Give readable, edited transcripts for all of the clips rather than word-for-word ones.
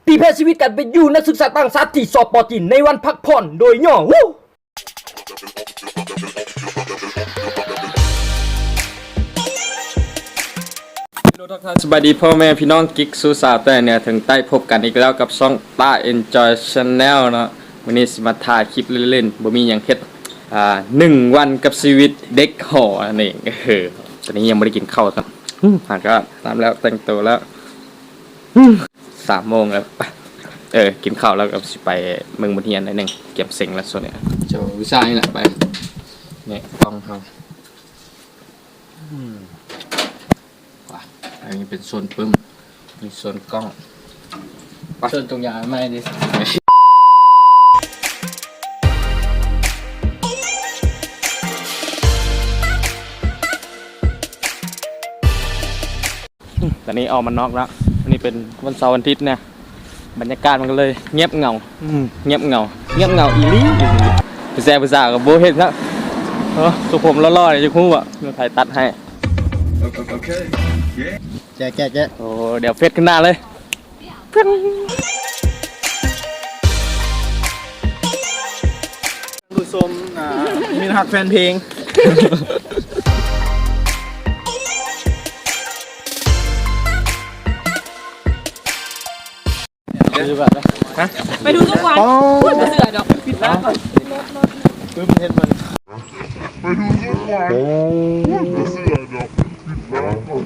ที่แพ้ชีวิตกันไปอยู่นักศึกษาต่างชาติที่สอบปอจีนในวันพักผ่อนโดยย่อวู้ทักทายสวัสดีพ่อแม่พี่น้องกิ๊กซูสาวแต่เนี่ยถึงใต้พบกันอีกแล้วกับช่องต้า Enjoy Channel เนาะวันนี้สิมาถ่ายคลิปเล่นๆบ่มีอย่างเฮ็ด1 วันกับชีวิตเด็กหอนี่ตอนนี้ยังไม่ได้กินข้าวครับหากก็ตามแล้วแต่งตัวแล้ว3 โมงแล้วกินข้าวแล้วก็สิไปเมืองบุญเฮียนหน่อยนึงเก็บเซ็งแล้วส่วนเนี่ยเจ้าวิชานี่แหละไปเนี่ยกล้องเฮาว่ะอันนี้เป็นโซนปึ้มมีโซนกล้องโซนตรงยาไม่ดิตอนนี้ออกมานอกแล้ววันนี้เป็นวันเสาร์วันอาทิตย์เนี่ยบรรยากาศมันก็เลยเงียบเหงาอีลี่ไปแซ่บภาษากับโบเห็นครับสุผมล่อๆเลยจะคู่อ่ะมีใครตัดให้แจ๊โอ้เดี๋ยวเฟซขึ้นหน้าเลยดูชมมีหักแฟนเพลงไปดูทุกวันพูดเสือดอกปิดร้านก่อนปื้มเห็นมันไปดูทุกวันพูดเสือดอกปิดร้านก่อน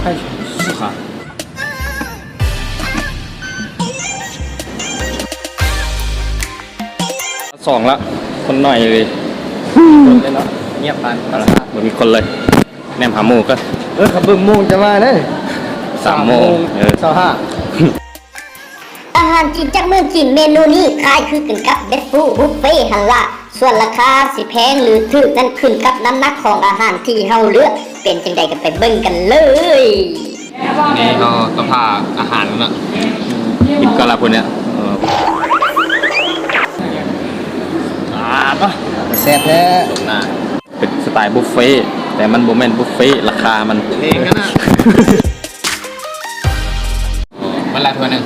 ให้สุขา2ละคนหน่อยเลยคนเลยเนาะเงียบไปเอาละเหมือนมีคนเลยแนมหาหมูก็ขับบึ้มโมงจะมาเลย3 โมงอาหารจีนจากเมืองจีนเมนูนี้คล้ายคือกันกับเด็ดฟูบุฟเฟ่ฮันละส่วนราคาสิแพงหรือถูกนั้นขึ้นกับน้ำหนักของอาหารที่เฮาเลือกเป็นจังใดกันไปเบิ่งกันเลยนี่ก็กระเพาะอาหารนะกินก็ละคนเนี้ยก็แซ่บแท้เป็นสไตล์บุฟเฟ่แต่มันโบแมนบุฟเฟ่ราคามันเองกันนะมันละถ้วยนึง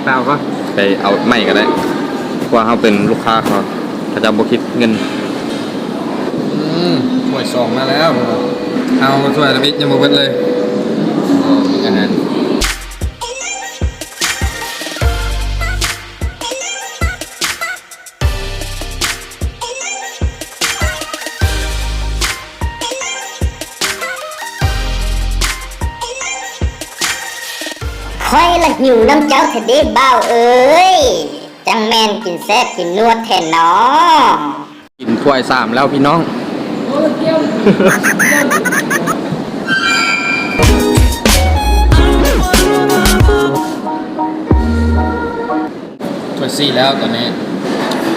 เปล่าก็ไปเอาไม่ก็ได้เพราะว่าเขาเป็นลูกค้าเขาจะบ่คิดเงินถ้วย2มาแล้วเอาถ้วยละมิดยังบ่เบิดเลยอันนั้นค่อยละหิวน้ำเจ้าทะเลบ่าวเอ้ยจังแมนกินแซ่บกินนวดแทนเนาะกินถ้วย3แล้วพี่น้องถ้วย4แล้วตอนนี้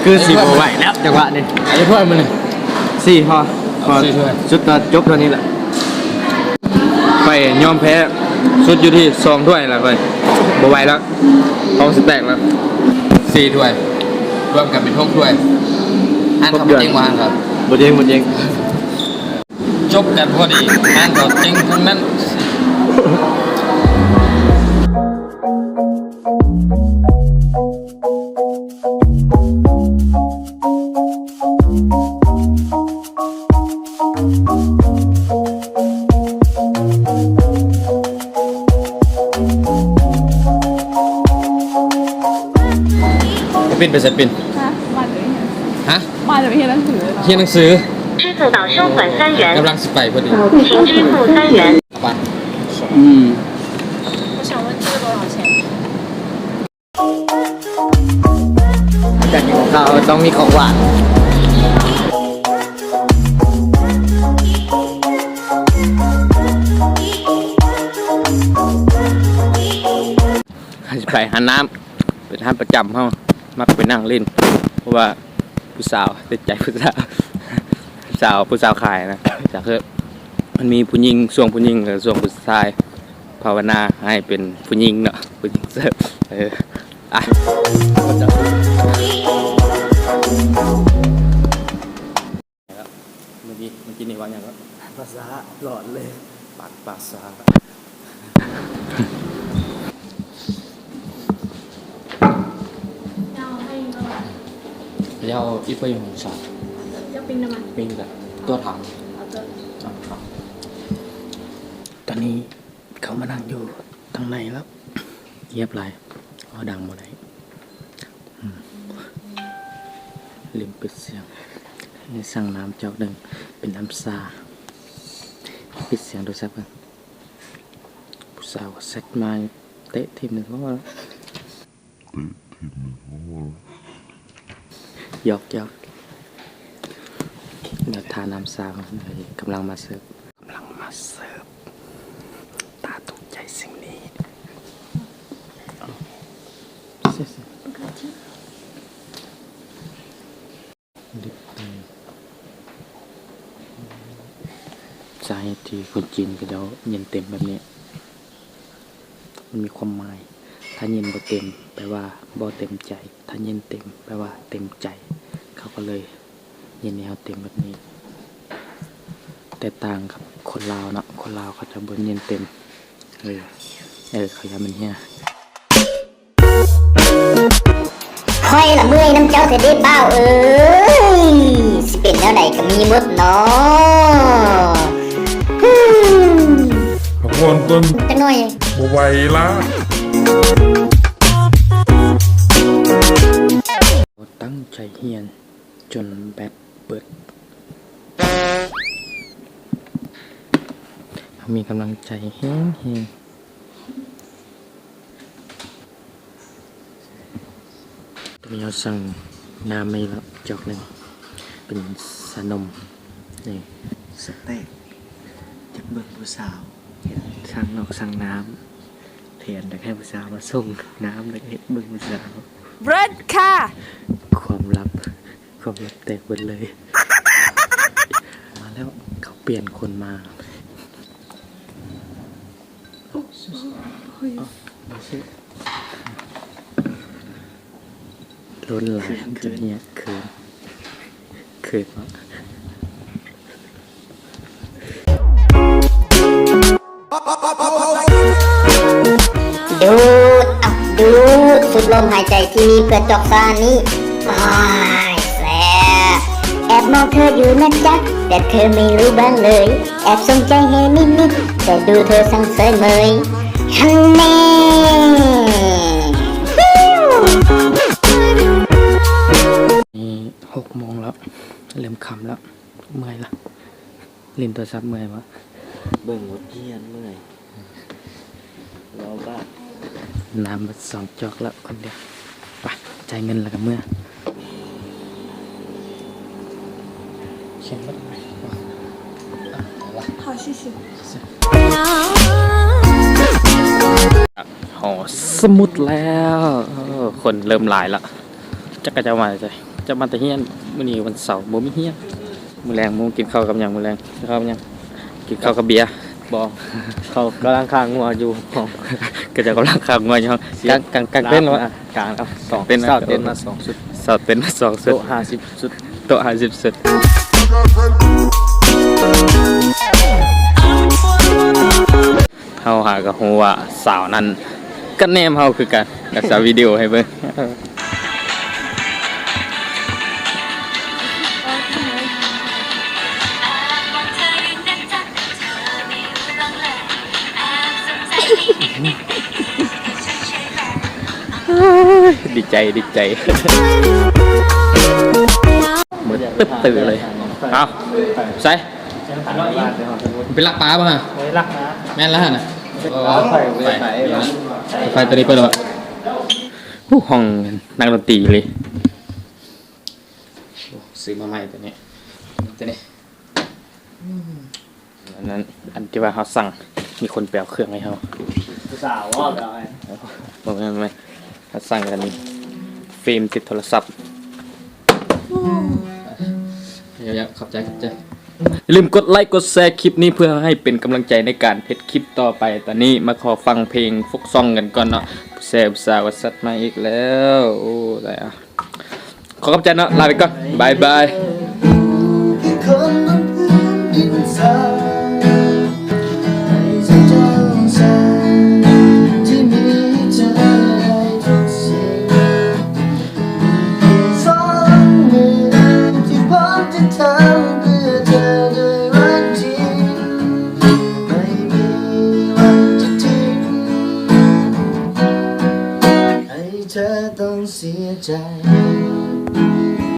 คือ4บ่ไหวแล้วจังหวะนี้ไอ้ถ้วยมัน4พอชุดจบตัวนี้แหละไปยอมแพ้สุดอยู่ที่2 ถ้วยแล้วไปบ่ไหวแล้วท้องสิแตกแล้ว4 ถ้วยรวมกันเป็น6 ถ้วยอันเขาจริงว่าครับบ่จริงจบกันพอดีอันเขาจริงทั้งนั้นปินไปเสร็จปินฮะมาจากเฮียนหนังสือเฮียนหนังสือ支付宝收款3元กำลังสิไปพอดี请支付3元ไป我想问这个多少钱จากกินข้าวต้องมีของหวานไปหาน้ำเป็นท่านประจำเขามักไปนั่งเล่นเพราะว่าผู้สาวติดใจผู้สาวขายนะจากคือมันมีผู้หญิงส่วงผู้หญิงกับส่วงผู้ชายภาวนาให้เป็นผู้หญิงเนาะผู้หญิงเสิร์ฟ ภาษาหลอดเลย ปากภาษา要一杯红茶， จะปิ้งน้ำมัน 冰的，多糖。 เอาเจอ ตอนนี้เขามานั่งอยู่ทางในแล้วเงียบไรเอาดังหมดเลยลืมปิดเสียงให้สั่งน้ำเจ้าหนึ่งเป็นน้ำซาปิดเสียงโดยสักกันผู้สาวเซ็ตมาเตะทีมหนึ่งเพราะว่าหยอกเดี๋ยวทาน้ำซาเลยกำลังมาเสิร์ฟตาถูกใจสิ่งนี้ลิปสาเหตุที่คนจีนก็จะเย็นเต็มแบบนี้มันมีความหมายถ้าเย็นบ่เต็มแปลว่าบ่เต็มใจถ้าเย็นเต็มแปลว่าเต็มใจเขาก็เลยเย็นแนวเต็มแบบนี้แต่ต่างกับคนลาวเนาะคนลาวเขาจะบ่เย็นเต็มเขาอยากมันเฮีย คอยละเมื่อยน้ำเจ้าเธอได้เบ้าเอ้ยสิเป็นแนวใดก็มีหมดเนาะคนต้น จังหน่อย บ่ไหวละ ตั้งใจเฮียนจนแบตเบิดมีกำลังใจเฮียนตอนนี้เราสั่งน้ำไม่แล้วจอกหนึ่งเป็นสนมนี่สเต็กจากเบิกผู้สาวสั่งนอกสั่งน้ำเทียนแต่แค่ผู้สาวมาส่งน้ำแล้วก็เห็นเบิกผู้สาว เบรดค่ะ ความลับแตกหมดเลย มาแล้วเขาเปลี่ยนคนมาล้นหลายจุดเนี้ยคืนวะ ดูดดูดสุดลมหายใจที่มีเพื่อจอกซานี้แซ่บแอบมองเธออยู่นะจ๊ะแต่เธอไม่รู้บ้างเลยแอบสนใจให้นิดๆแต่ดูเธอสั่งเสยเมยฮันแน่ นี่6 โมงแล้วเริ่มค่ำแล้วเมื่อยละเล่นตัวซับเมื่อยวะ เบิ่งวัดเทียนเมื่อยรอบ้าน น้ำมา2 จอกแล้วคนเดียวไปจ่ายเงินแล้วกันเมื่อเขียนไม่ได้ 好谢谢 หอสมุดแล้วคนเริ่มหลายละจักรจะมาใจจะมาแต่เฮียนมื้อนี้วันเสาร์บ่มีเฮียนมื้อแรงมึงกินข้าวกับหยังมื้อแรงกินข้าวกับหยังกินข้าวกับเบียร์ บอกเขากำลังคางงัวอยู่ของ ก็จะกำลังขับมาอยู่กลางเต้นวะ กลางครับสอง เต้น เศร้าเต้นมา2 ชุด สาวเต้นมา2 สุ โต๊ะ ด 50 ชุด โต๊ะ50 สุดเฮาหากับฮู้ว่าสาวนั้นก็แนมเฮาคือกันแล้วสาววิดีโอให้เบิ่งดีใจเหมือนตึ๊บตื่นเลยเอาใส่เป็นลักปลาป่ะฮะ ไว้รักนะ แม่นแล้วฮะนะ ไฟ ตัวนี้เปิดแล้วห้องนักดนตรีเลยซื้อมาใหม่ตัวนี้อันนั้นอันที่ว่าเขาสั่งมีคนแปลเครื่องให้เขา สาวว่าแบบไง บอกไม่เขาสั่งกันนี่ฟิล์มติดโทรศัพท์เยอะๆขอบใจอย่าลืมกดไลค์กดแชร์คลิปนี้เพื่อให้เป็นกำลังใจในการเทคลิปต่อไปตอนนี้มาขอฟังเพลงฟกซองกันก่อนเนาะแซ่บสาวสัตว์มาอีกแล้วโอ้ได้อ่ะขอขอบใจเนาะลาไปก่อนบาย เธอต้องเสียใจ